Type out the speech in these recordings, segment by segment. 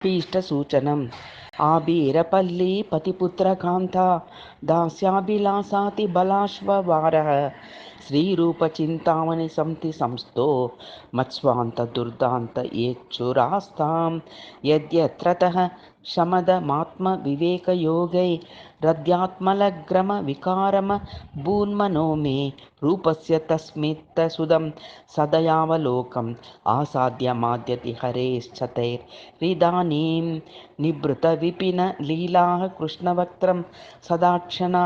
भीष्टसूचनम् आबीरपल्ली पतिपुत्रकान्ता दास्याभिलाषाति बलाश्ववारः श्रीरूपचिन्तामणि संति संस्थो मत्स्वान्तदुर्दान्त येच्छुरास्तां यद्यत्रतः शमदमात्मविवेकयोगैरध्यात्मलग्रमविकारमभून्मनो मे रूपस्य तस्मित्तसुदं सदयावलोकम् आसाद्यमाद्यति हरेश्चतैरिदानीं निभृतविपिनलीलाः कृष्णवक्त्रं सदाक्षणा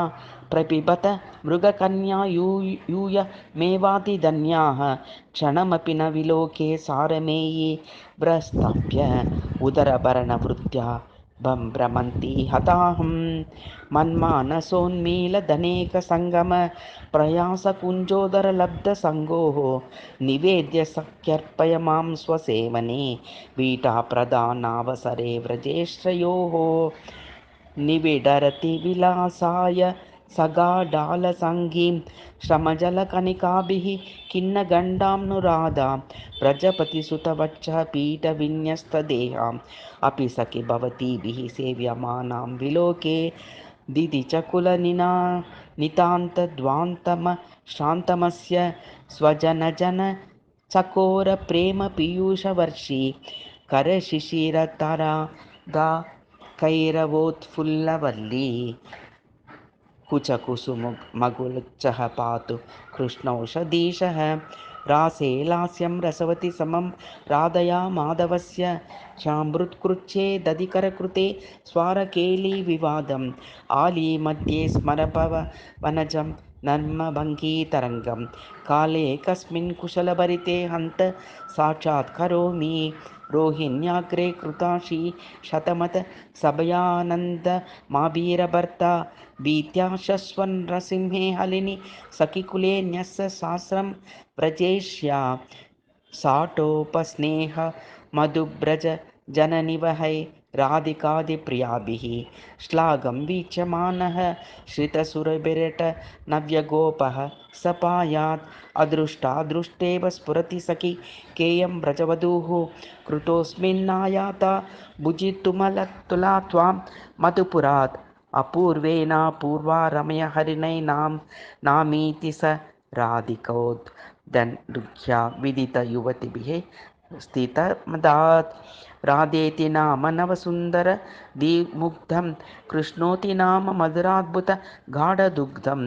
प्रपिबत मृगकन्या यूयमेवातिधन्याः क्षणमपि न विलोके सारमेयी प्रस्थाप्य उदरभरणवृत्त्या भ्रमन्ति हताहं मन्मानसोन्मीलधनेकसङ्गम प्रयासकुञ्जोदरलब्धसङ्गोः निवेद्य सख्यर्पय मां स्वसेवने वीटाप्रदानावसरे व्रजेश्रयोः निविडरति विलासाय सगाढालसङ्गीं श्रमजलकणिकाभिः खिन्नगण्डानुराधां प्रजपतिसुतवक्षः पीठविन्यस्तदेहाम् अपि सखि भवतीभिः सेव्यमानां विलोके दिदिचकुलनितान्तद्वान्तमश्रान्तमस्य स्वजनजन चकोरप्रेमपीयूषवर्षी करशिशिरतरा दा कैरवोत्फुल्लवल्ली कुचकुसुमगुल्चः पातु कृष्णौषधीशः रासे लास्यं रसवति समं राधया माधवस्य शामृत्कृच्छे दधिकरकृते स्वारकेलीविवादम् आलीमध्ये स्मरपवनजं नर्मभङ्गीतरङ्गं काले कस्मिन् कुशलभरिते हन्त साक्षात्करोमि रोहिण्याग्रे कृताशी शतमत सभयानन्दमाभीरभर्ता भीत्या शश्वन् नृसिंहे हलिनि सखिकुले न्यस्य सहस्रं व्रजेष्या साटोपस्नेह मधुब्रज जननिवहै राधिकादिप्रियाभिः श्लाघं वीक्ष्यमानः श्रितसुरभिरट नव्यगोपः सपायात् अदृष्टादृष्टेव स्फुरति सखि केयं व्रजवधूः कृतोऽस्मिन्नायाता भुजितुमलतुला त्वां मधुपुरात् अपूर्वेनापूर्वा रमय हरिणैनां नामीति स राधिकोद्दण्डुख्या विदितयुवतिभिः स्थितमदात् राधेति नाम नवसुन्दर दीमुग्धं कृष्णोति नाम मधुराद्भुत गाढदुग्धं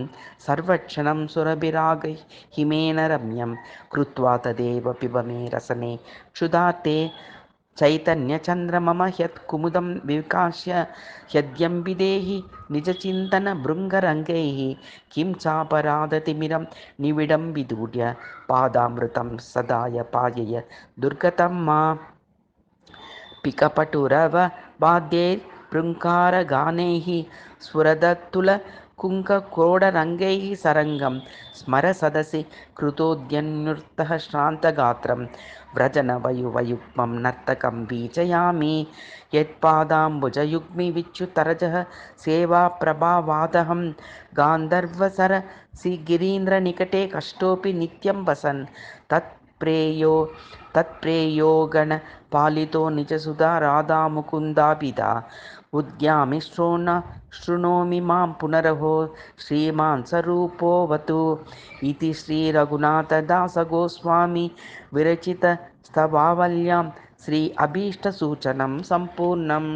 सर्वक्षणं सुरभिराग हिमेन रम्यं कृत्वा तदेव पिब मे रसने क्षुधाते चैतन्यचन्द्रमम ह्यत्कुमुदं विकास्य ह्यद्यम्बिदेहि निजचिन्तनभृङ्गरङ्गैः किं चापराधतिमिरं निविडं विदूढ्य पादामृतं सदाय पायय दुर्गतं मा पिकपटुरवबाध्यैर्भृङ्कारगानैः स्फुरदत्तुलकुङ्ककोडरङ्गैः सरङ्गं स्मर सदसि कृतोद्यन्नुर्तः श्रान्तगात्रं व्रजनवयुवयुग्मं नर्तकं बीजयामि यत्पादाम्बुजयुग्मि विच्युतरजः सेवाप्रभावादहं गान्धर्वसरसिगिरीन्द्रनिकटे कष्टोऽपि नित्यं वसन् तत्प्रेयो गणपालितो निजसुधा राधामुकुन्दाभिधा उद्यामि शृणोमि मां पुनरहो श्रीमान् स्वरूपोऽवतु इति श्रीरघुनाथदासगोस्वामी विरचितस्तवावल्यां श्री अभीष्टसूचनं सम्पूर्णम्।